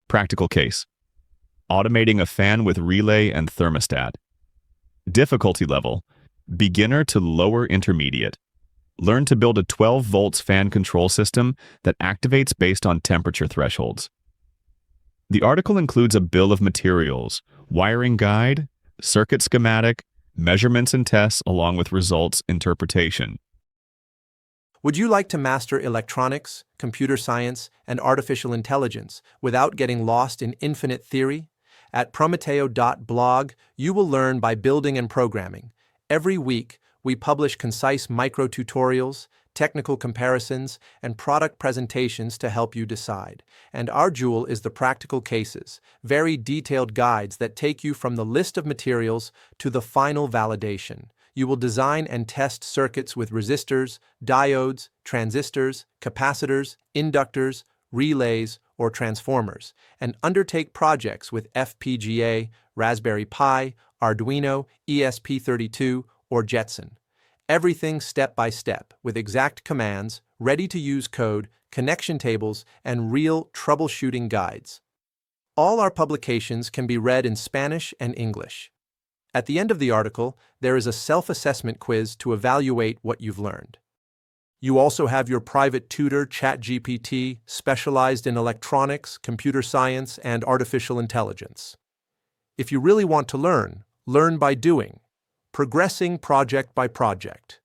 Practical case. Automating a fan with relay and thermostat. Difficulty level. Beginner to lower intermediate. Learn to build a 12 volts fan control system that activates based on temperature thresholds. The article includes a bill of materials, wiring guide, circuit schematic, measurements and tests, along with results interpretation. Would you like to master electronics, computer science, and artificial intelligence without getting lost in infinite theory? At prometeo.blog, you will learn by building and programming. Every week, we publish concise micro-tutorials, technical comparisons, and product presentations to help you decide. And our jewel is the practical cases, very detailed guides that take you from the list of materials to the final validation. You will design and test circuits with resistors, diodes, transistors, capacitors, inductors, relays, or transformers, and undertake projects with FPGA, Raspberry Pi, Arduino, ESP32, or Jetson. Everything step by step, with exact commands, ready-to-use code, connection tables, and real troubleshooting guides. All our publications can be read in Spanish and English. At the end of the article, there is a self-assessment quiz to evaluate what you've learned. You also have your private tutor, ChatGPT, specialized in electronics, computer science, and artificial intelligence. If you really want to learn by doing, progressing project by project.